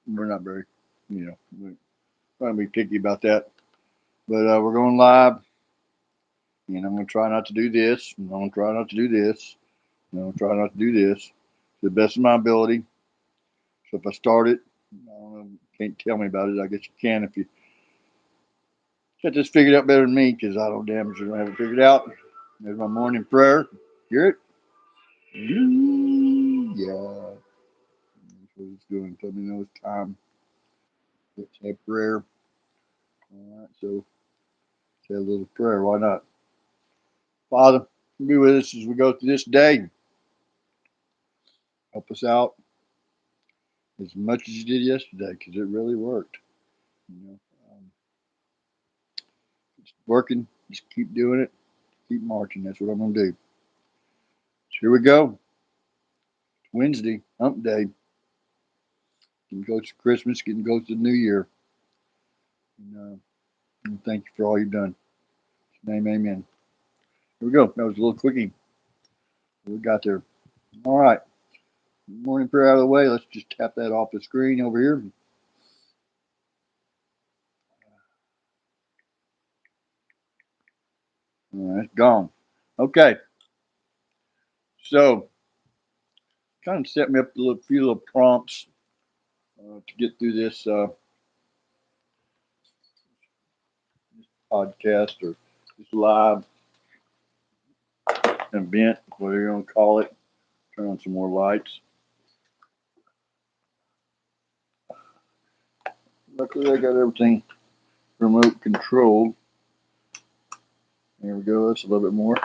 we're not very, we're not going to be picky about that. But we're going live, and I'm going to try not to do this, and I'm going to try not to do this, and I'm going to try not to do this to the best of my ability. So if I start it, I don't know, can't tell me about it. I guess you can if you got this figured out better than me, because I don't damn sure have it figured out. There's my morning prayer. Hear it? Yeah. That's what it's doing. Let me know it's time. Let's have prayer. All right, so say a little prayer. Why not? Father, be with us as we go through this day. Help us out as much as you did yesterday, because it really worked. You know, it's working. Just keep doing it. Keep marching. That's what I'm gonna do. So here we go. It's Wednesday, Hump Day. Getting close to Christmas. Getting close to the New Year. And thank you for all you've done. In His name, Amen. Here we go. That was a little quickie. We got there. All right. Morning prayer out of the way. Let's just tap that off the screen over here. All right, it's gone. Okay. So kind of set me up a few little prompts to get through this podcast or this live event, whatever you want to call it. Turn on some more lights. Luckily, I got everything remote controlled. There we go. That's a little bit more.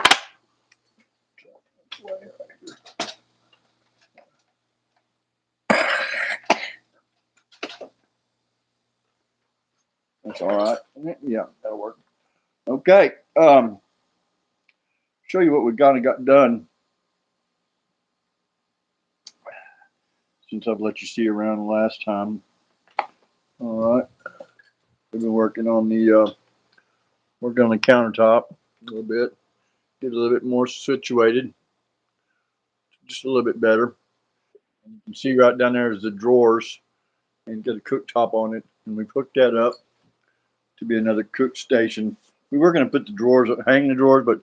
That's all right. Yeah, that'll work. Okay. Show you what we kind of got done since I've let you see around the last time. All right. We've been working on the countertop a little bit, get a little bit more situated, just a little bit better. And you can see right down there is the drawers and get a cooktop on it, and we hooked that up to be another cook station. We were going to put the drawers, hang the drawers, but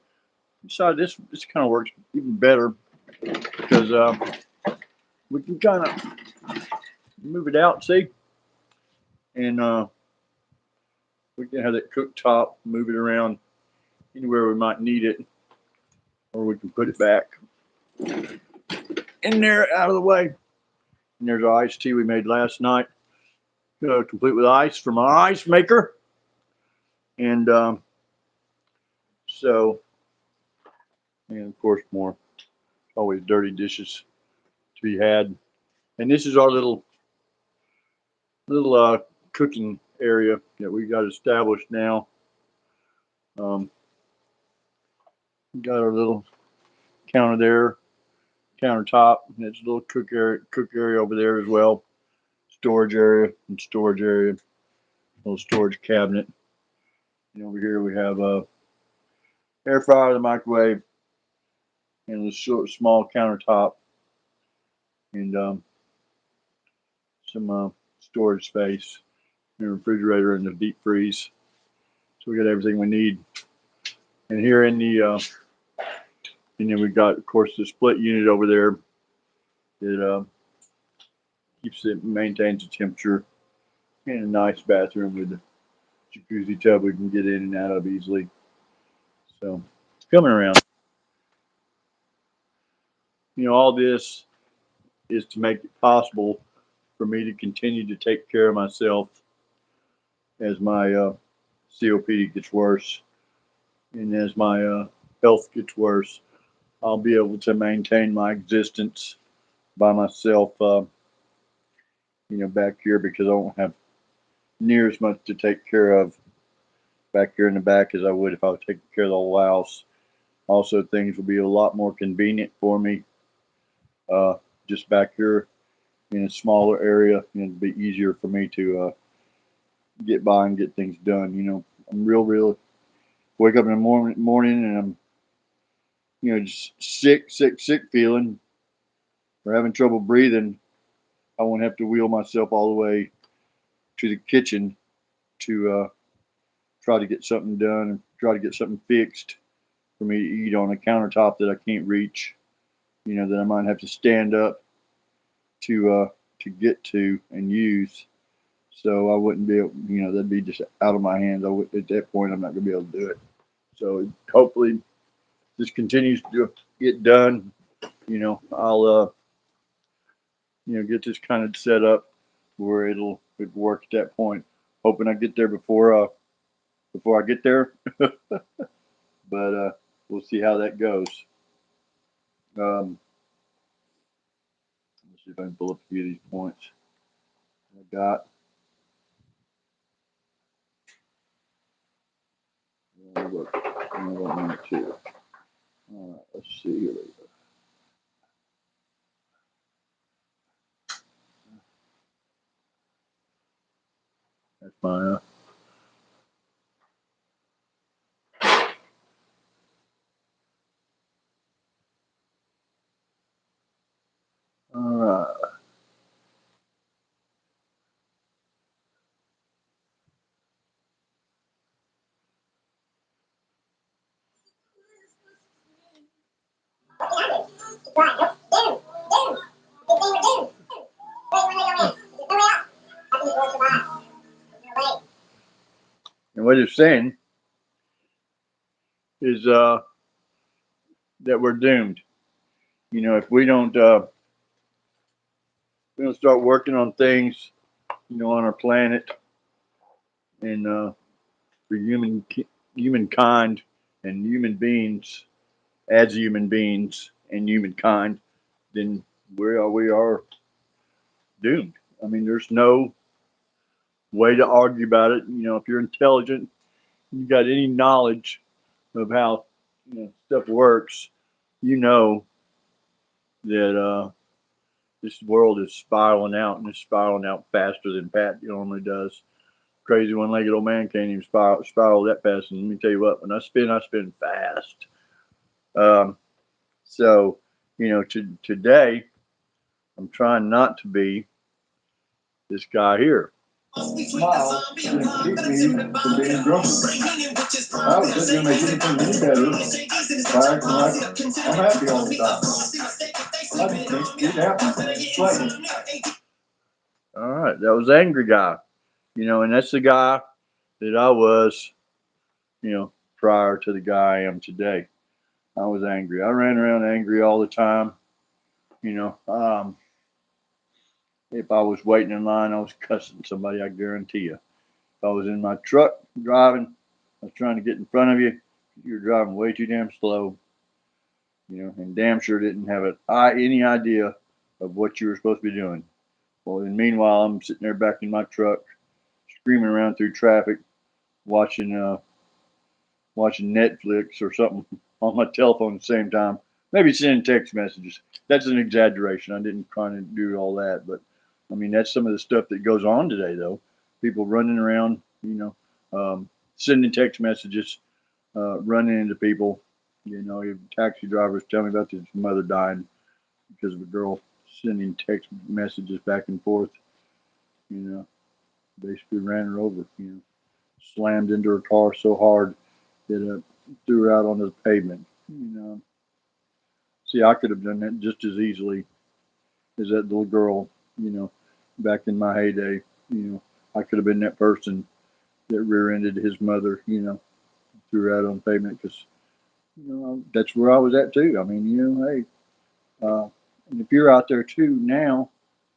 decided this kind of works even better because we can kind of move it out, see, and we can have that cooktop, move it around anywhere we might need it, or we can put it back in there out of the way. And there's our iced tea we made last night, complete with ice from our ice maker. And so, and of course, more always dirty dishes to be had. And this is our little cooking area that we got established now. Um, got our little counter there, countertop. And there's a little cook area over there as well. Storage area, little storage cabinet. And over here we have a air fryer, the microwave, and a short, small countertop, and some storage space, and a refrigerator, and the deep freeze. So we got everything we need. And here in and then we got, of course, the split unit over there that maintains the temperature, and a nice bathroom with a jacuzzi tub we can get in and out of easily. So it's coming around. All this is to make it possible for me to continue to take care of myself as my COPD gets worse and as my health gets worse. I'll be able to maintain my existence by myself, back here because I won't have near as much to take care of back here in the back as I would if I was taking care of the whole house. Also, things will be a lot more convenient for me uh, just back here in a smaller area, and it'll be easier for me to get by and get things done. I'm real. Wake up in the morning and I'm, just sick feeling or having trouble breathing. I won't have to wheel myself all the way to the kitchen to try to get something done and try to get something fixed for me to eat on a countertop that I can't reach. That I might have to stand up to get to and use. So I wouldn't be able, that'd be just out of my hands. At that point, I'm not going to be able to do it. So hopefully this continues to get done. I'll, get this kind of set up where it'll work at that point. Hoping I get there before I get there, but we'll see how that goes. Let's see if I can pull up a few of these points I got. Look, I don't want to. All right, let's see here. That's fine. All right. And what it's saying is that we're doomed. If we don't start working on things, on our planet and for humankind and human beings as human beings and humankind, then we are doomed. I mean, there's no way to argue about it. If you're intelligent, you got any knowledge of how stuff works, you know that this world is spiraling out, and it's spiraling out faster than Pat normally does. Crazy one-legged old man can't even spiral that fast. And let me tell you what, when I spin fast. So, today I'm trying not to be this guy here. Smile and keep me from being grumpy. I was just gonna make anything any better by acting like I'm happy all the time. I just can't get happy. All right, that was Angry Guy. And that's the guy that I was, prior to the guy I am today. I was angry. I ran around angry all the time. You know, um, if I was waiting in line, I was cussing somebody, I guarantee you. If I was in my truck driving, I was trying to get in front of you, you're driving way too damn slow, and damn sure didn't have any idea of what you were supposed to be doing. Well, and meanwhile, I'm sitting there back in my truck, screaming around through traffic, watching watching Netflix or something on my telephone at the same time. Maybe sending text messages. That's an exaggeration. I didn't kind of do all that, but I mean that's some of the stuff that goes on today, though. People running around, sending text messages, running into people. Taxi drivers tell me about his mother dying because of a girl sending text messages back and forth. You know, basically ran her over. Slammed into her car so hard that threw her out onto the pavement. See, I could have done that just as easily as that little girl. Back in my heyday. I could have been that person that rear-ended his mother. Threw her out on the pavement because that's where I was at too. I mean, hey, and if you're out there too now,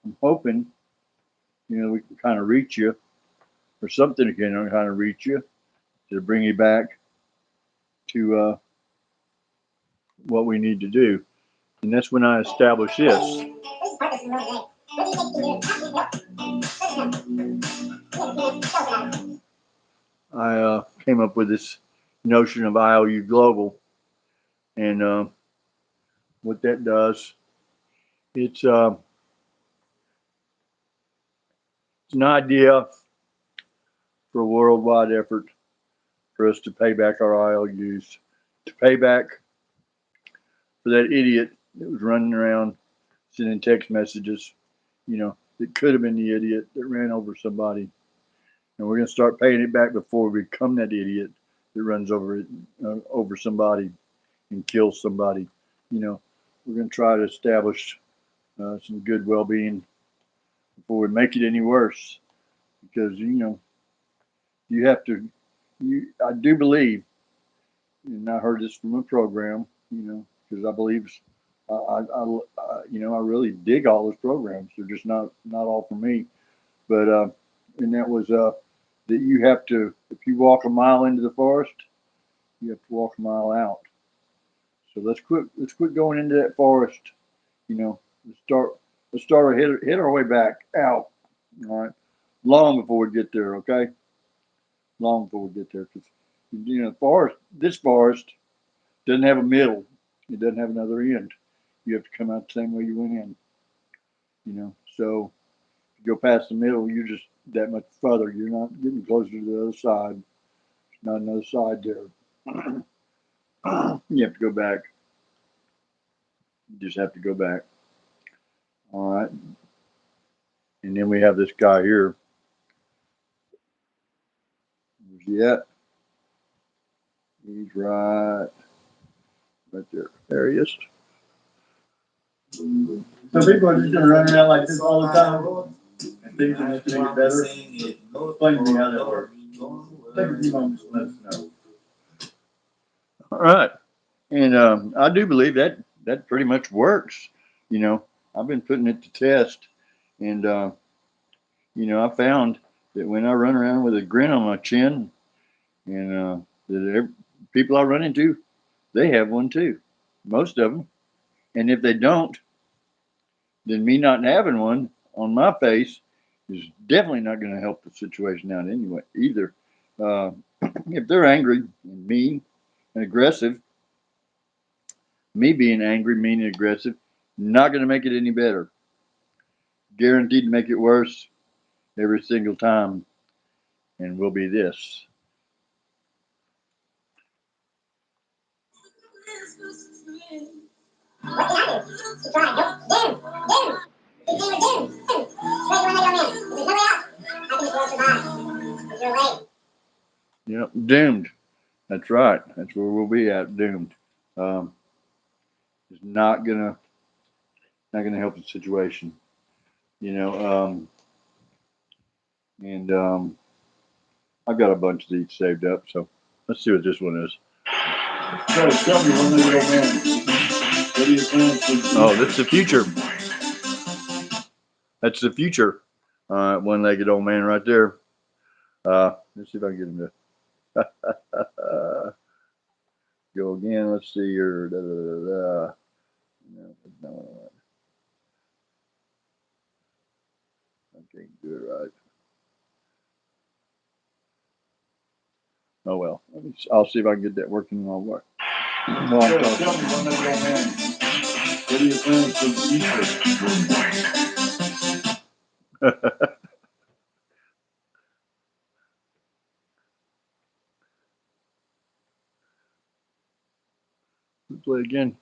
I'm hoping we can kind of reach you or something can kind of reach you to bring you back to what we need to do. And that's when I established this. I came up with this notion of IOU Global, and what that does, it's an idea for a worldwide effort for us to pay back our IOUs, to pay back for that idiot that was running around sending text messages, that could have been the idiot that ran over somebody, and we're going to start paying it back before we become that idiot that runs over somebody and kills somebody. You know, we're going to try to establish some good well-being before we make it any worse, because you have to. I do believe, and I heard this from a program, because I believe I really dig all those programs. They're just not all for me. But and that was that you have to, if you walk a mile into the forest, you have to walk a mile out. So let's quit going into that forest. Let's start hit our way back out. All right, long before we get there. Okay, long before we get there, because this forest doesn't have a middle. It doesn't have another end. You have to come out the same way you went in. So if you go past the middle, you're just that much further. You're not getting closer to the other side. There's not another side there. You have to go back. You just have to go back. All right. And then we have this guy here. Where's he at? He's right there. There he is. So people are just gonna run around like this all the time and things are just gonna get better. Explain to me how that works. Take a few moments and let us know. All right. And I do believe that pretty much works. I've been putting it to test, and I found that when I run around with a grin on my chin, and people I run into, they have one too, most of them. And if they don't, then me not having one on my face is definitely not going to help the situation out anyway either. Uh, if they're angry and mean and aggressive, me being angry, mean, and aggressive, not going to make it any better. Guaranteed to make it worse every single time, and will be this. Yep, doomed. That's right. That's where we'll be at. Doomed. Um, it's not gonna help the situation. You know. And I've got a bunch of these saved up. So let's see what this one is. So tell me, one little man. What do you think? Oh, that's the future. That's the future. One-legged old man right there. Let's see if I can get him to go again. Let's see here. Da, da, da, da. No, I can't do it right. Oh well. I'll see if I can get that working while what. No, tell me, one-legged old man. What do you think for the future? Play again.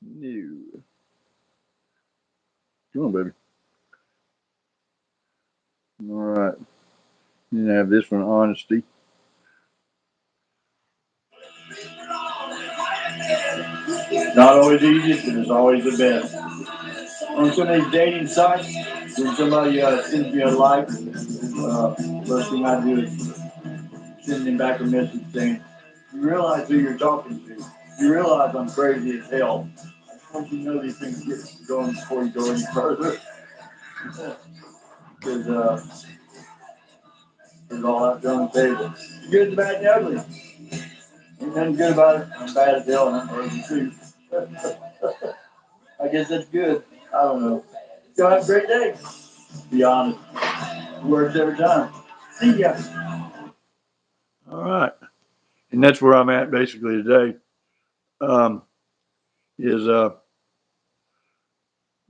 No. Come on, baby. All right. You have this one, honesty. Not always easy, but it's always the best. On some of these dating sites, when somebody sends me a like, first thing I do is send them back a message saying, "You realize who you're talking to. You realize I'm crazy as hell. I just want you to know these things get going before you go any further." Because it's all out there on the table. Good, the bad, and the ugly. Ain't nothing good about it. I'm bad as hell and I'm ugly too. I guess that's good. I don't know. Go have a great day. Be honest. It works every time. See ya. All right. And that's where I'm at basically today. Um, is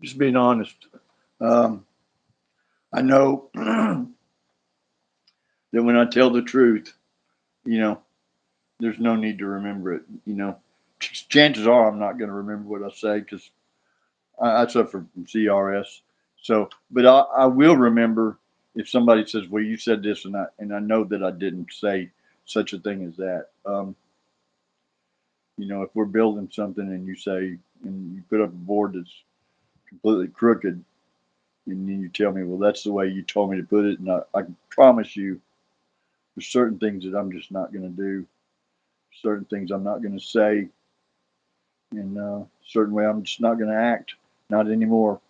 just being honest. Um, I know that when I tell the truth, you know, there's no need to remember it. Chances are I'm not going to remember what I say because I suffer from CRS, So, but I will remember if somebody says, "Well, you said this," and I know that I didn't say such a thing as that. If we're building something and you say and you put up a board that's completely crooked, and then you tell me, "Well, that's the way you told me to put it," and I can promise you, there's certain things that I'm just not going to do, certain things I'm not going to say, and certain way I'm just not going to act, not anymore.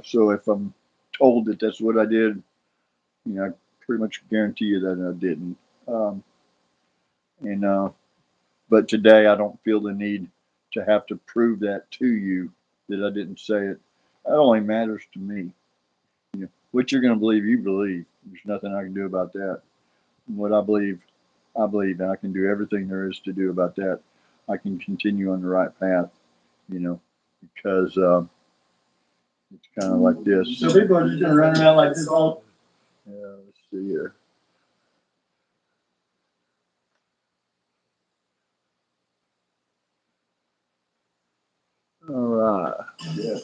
So if I'm told that that's what I did, I pretty much guarantee you that I didn't. Um, and But today I don't feel the need to have to prove that to you that I didn't say it. That only matters to me. What you're going to believe, you believe. There's nothing I can do about that. What I believe, and I can do everything there is to do about that. I can continue on the right path, because it's kind of like this. So people are just gonna run around like this all. Yeah, let's see here. All right. Yeah.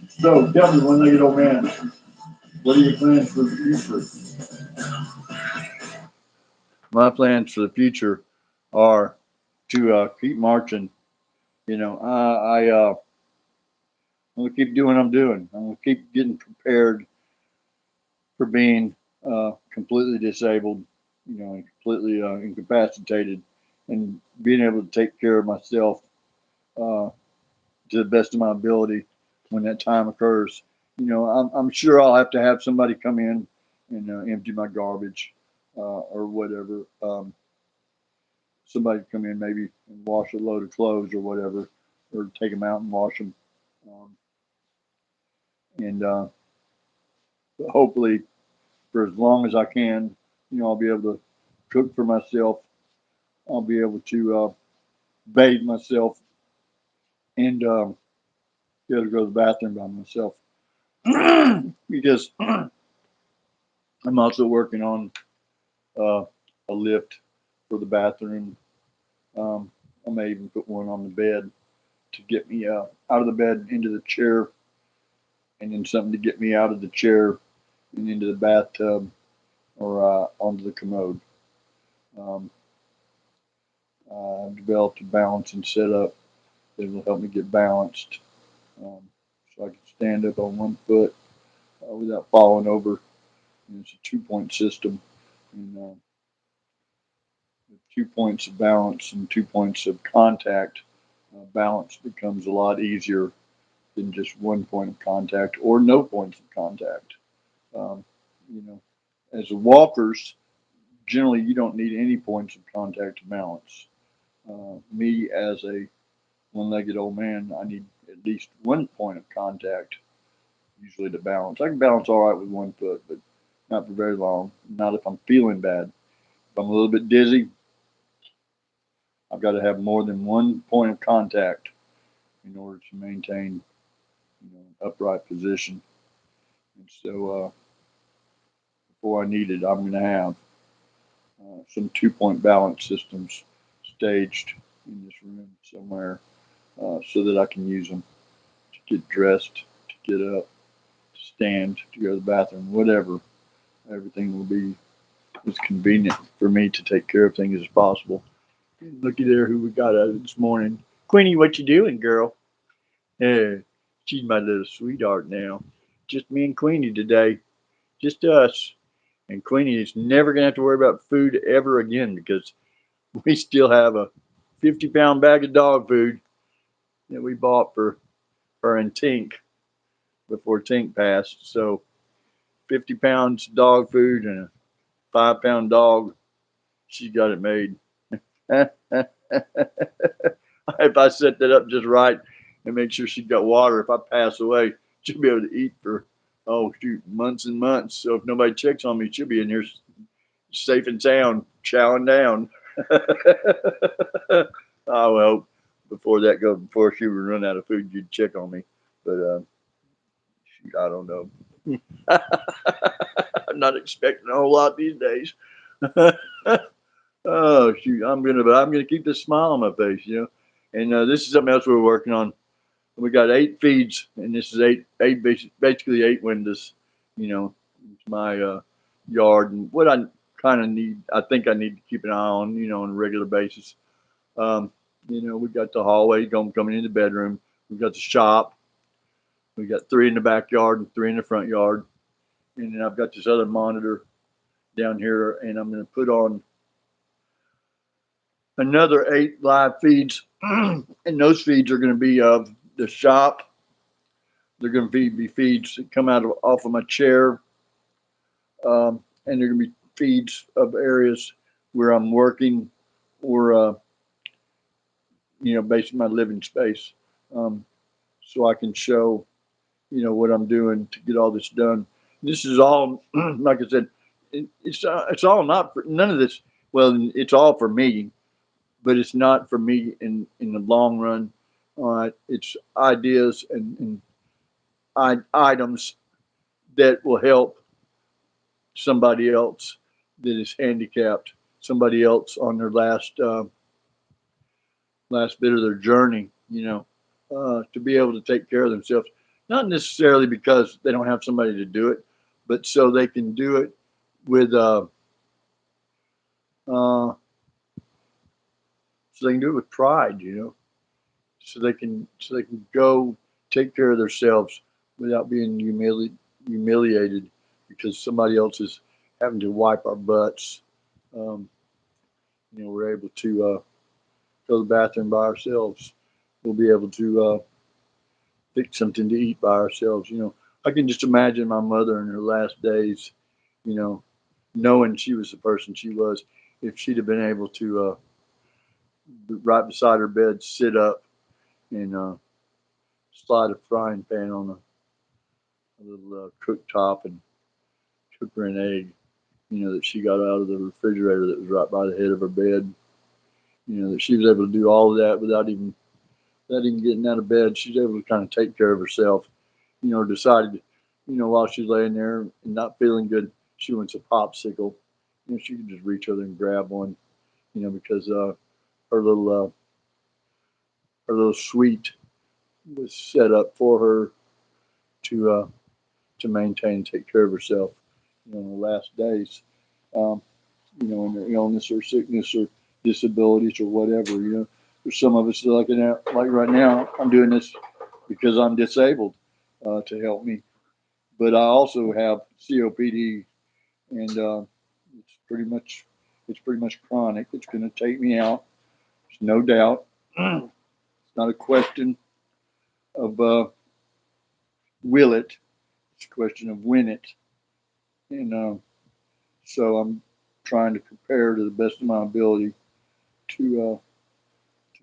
So tell me, one-legged old man, what are your plans for the future? My plans for the future are to keep marching. I'm gonna keep doing what I'm doing. I'm gonna keep getting prepared for being completely disabled, and completely incapacitated, and being able to take care of myself uh, to the best of my ability when that time occurs. I'm sure I'll have to have somebody come in and empty my garbage or whatever. Somebody come in maybe and wash a load of clothes or whatever, or take them out and wash them. And Hopefully, for as long as I can, I'll be able to cook for myself. I'll be able to bathe myself and be able to go to the bathroom by myself. Because I'm also working on uh, a lift for the bathroom. I may even put one on the bed to get me out of the bed into the chair, and then something to get me out of the chair and into the bathtub or onto the commode. Um, I've developed a balancing setup that will help me get balanced, um, so I can stand up on one foot without falling over. And it's a 2 point system, and with 2 points of balance and 2 points of contact, balance becomes a lot easier than just 1 point of contact or no points of contact. Um, you know, as a walkers, generally you don't need any points of contact to balance. Me as a one-legged old man, I need at least 1 point of contact usually to balance. I can balance all right with 1 foot, but not for very long. Not if I'm feeling bad. If I'm a little bit dizzy, I've got to have more than 1 point of contact in order to maintain, an upright position. And so, before I need it, I'm going to have some 2 point balance systems staged in this room somewhere, so that I can use them to get dressed, to get up, to stand, to go to the bathroom, whatever. Everything will be as convenient for me to take care of things as possible. Looky there, who we got out of this morning. Queenie, what you doing, girl? Yeah, she's my little sweetheart now. Just me and Queenie today. Just us. And Queenie is never going to have to worry about food ever again, because we still have a 50-pound bag of dog food that we bought for her and Tink before Tink passed. So 50 pounds of dog food and a 5-pound dog. She's got it made. If I set that up just right and make sure she's got water, if I pass away, she'll be able to eat for, oh shoot, months and months. So if nobody checks on me, she'll be in here safe and sound, chowing down. Oh well, before she would run out of food, you'd check on me. But shoot, I don't know. I'm not expecting a whole lot these days. Oh shoot, I'm gonna keep this smile on my face, And this is something else we're working on. We got 8 feeds, and this is basically 8 windows. You know, it's my yard, and what I kind of need, I think I need to keep an eye on, on a regular basis. Um, we got the hallway coming in the bedroom. We got the shop. We got 3 in the backyard and 3 in the front yard, and then I've got this other monitor down here, and I'm going to put on another 8 live feeds, and those feeds are going to be of the shop. They're going to be feeds that come out off of my chair, and they're going to be feeds of areas where I'm working, or basically my living space, so I can show what I'm doing to get all this done. This is all, like I said, it's all not for, none of this. Well, it's all for me, but it's not for me in the long run. All right, it's ideas and items that will help somebody else that is handicapped, somebody else on their last bit of their journey, to be able to take care of themselves. Not necessarily because they don't have somebody to do it, but so they can do it with so they can do it with pride, so they can go take care of themselves without being humiliated because somebody else is having to wipe our butts. Um, we're able to go to the bathroom by ourselves. We'll be able to fix something to eat by ourselves. I can just imagine my mother in her last days, you know, knowing she was the person she was, if she'd have been able to, right beside her bed, sit up and slide a frying pan on a little cooktop and cook her an egg, that she got out of the refrigerator that was right by the head of her bed. That she was able to do all of that without even getting out of bed. She's able to kind of take care of herself. Decided, while she's laying there and not feeling good, she wants a popsicle. She could just reach over and grab one. Because her little sweet was set up for her to maintain and take care of herself. In the last days. Um, in their illness or sickness or disabilities or whatever. There's some of us that like right now, I'm doing this because I'm disabled to help me, but I also have COPD, and it's pretty much it's pretty much chronic. It's going to take me out. There's no doubt. It's not a question of will it. It's a question of when it. And so I'm trying to prepare to the best of my ability to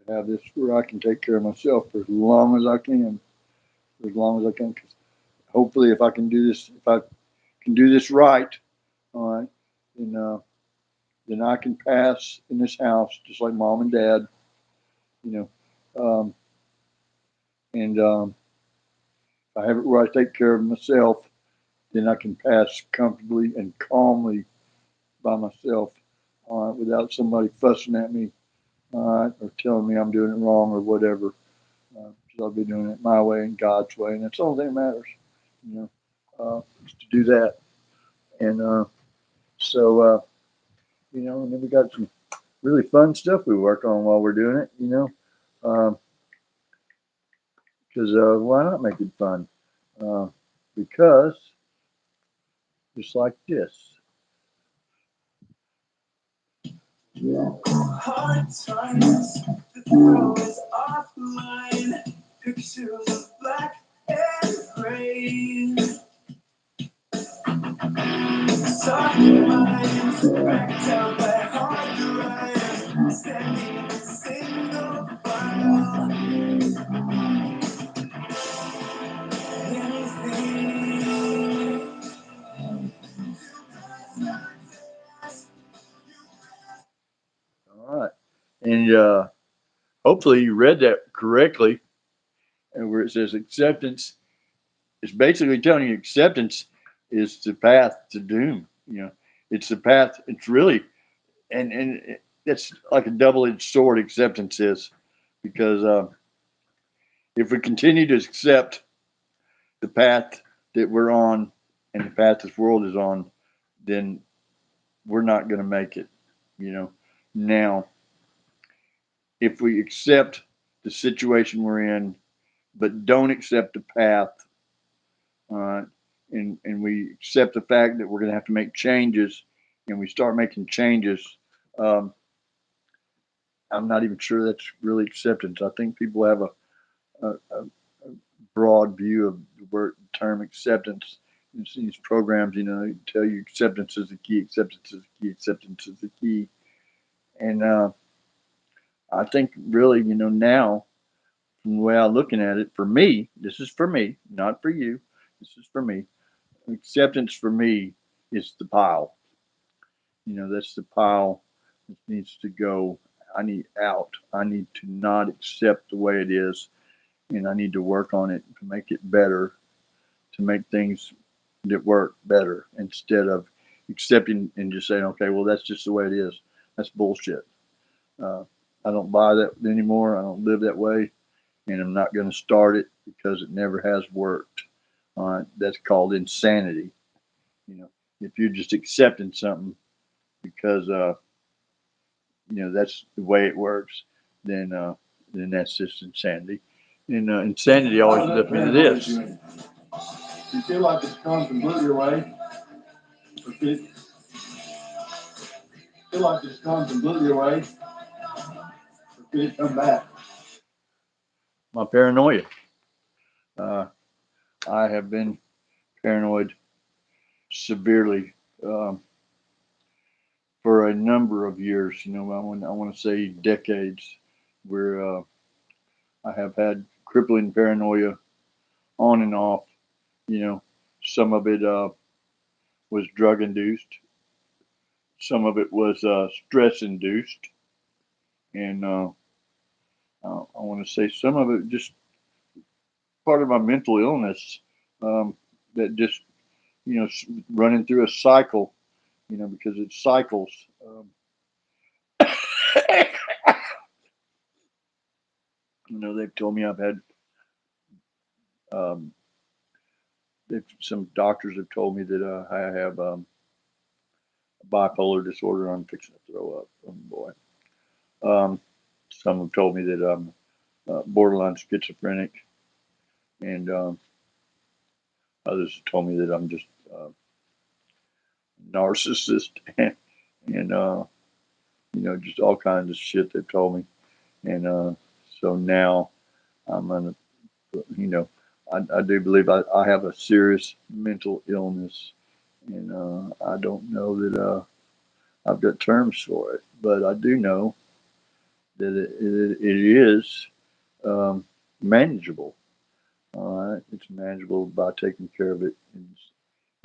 have this where I can take care of myself for as long as I can, for as long as I can. 'Cause hopefully, if I can do this, if I can do this right, all right, then I can pass in this house just like mom and dad, you know, um, and if I have it where I take care of myself, then I can pass comfortably and calmly by myself, all right, without somebody fussing at me, all right, or telling me I'm doing it wrong or whatever. Because I'll be doing it my way and God's way, and that's the only thing that matters, is to do that. And so, and then we got some really fun stuff we work on while we're doing it, because why not make it fun? Because just like this. Yeah. Hard times, the throw is offline. Pictures of black and gray. Talking minds, backed out by hard drives. Standing in single file. Anything. All right. And hopefully you read that correctly. And where it says acceptance, it's basically telling you acceptance is the path to doom. It's the path. It's really, and it's like a double-edged sword. Acceptance is because if we continue to accept the path that we're on and the path this world is on, then we're not going to make it. You know, now if we accept the situation we're in, but don't accept the path, and we accept the fact that we're going to have to make changes, and we start making changes, um, I'm not even sure that's really acceptance. I think people have a broad view of the word term acceptance. These programs, you know, tell you acceptance is the key, acceptance is the key, acceptance is the key. And I think really, you know, now from the way I'm looking at it, for me, this is for me, not for you. This is for me. Acceptance for me is the pile. You know, that's the pile that needs to go. I need out. I need to not accept the way it is, and I need to work on it to make it better, to make things that work better instead of accepting and just saying, okay, well, that's just the way it is. That's bullshit. Uh, I don't buy that anymore. I don't live that way, and I'm not going to start it because it never has worked. That's called insanity. You know, if you're just accepting something because you know that's the way it works, then that's just insanity. And insanity always left me to this. You feel like it's come and blew your way? Or feel like it's come and blew your way? Or could it come back? My paranoia. Uh, I have been paranoid severely for a number of years. You know, I want to say decades, where I have had crippling paranoia on and off. You know, some of it was drug induced, some of it was stress induced, and I want to say some of it just part of my mental illness, that just, you know, running through a cycle, you know, because it cycles. You know, they've told me I've had, um, some doctors have told me that I have bipolar disorder. I'm fixing to throw up. Oh boy. Um, some have told me that I'm borderline schizophrenic, and others have told me that I'm just narcissist, and you know, just all kinds of shit they've told me. And so now I'm gonna, you know, I do believe I have a serious mental illness, and I don't know that I've got terms for it, but I do know that it is manageable. All right, it's manageable by taking care of it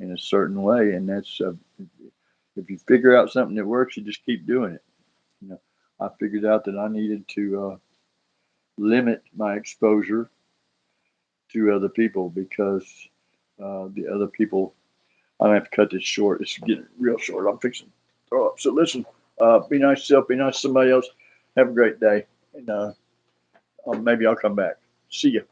in a certain way, and that's if you figure out something that works, you just keep doing it. You know, I figured out that I needed to limit my exposure to other people because the other people. I'm gonna have to cut this short. It's getting real short. I'm fixing to throw up. So listen, be nice to yourself. Be nice to somebody else. Have a great day, and maybe I'll come back. See you.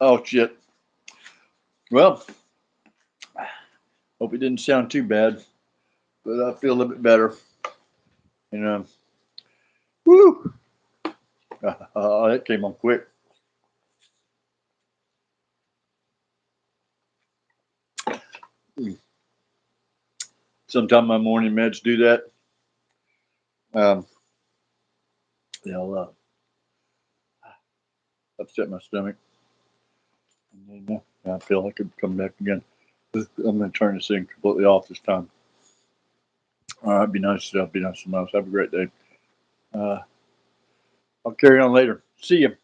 Oh shit. Well, hope it didn't sound too bad, but I feel a little bit better. And woo, that came on quick. Sometimes my morning meds do that. They'll upset my stomach. And then I feel like I'm coming back again. I'm going to turn this thing completely off this time. All right, be nice to yourself, be nice to someone else. Have a great day. I'll carry on later. See you.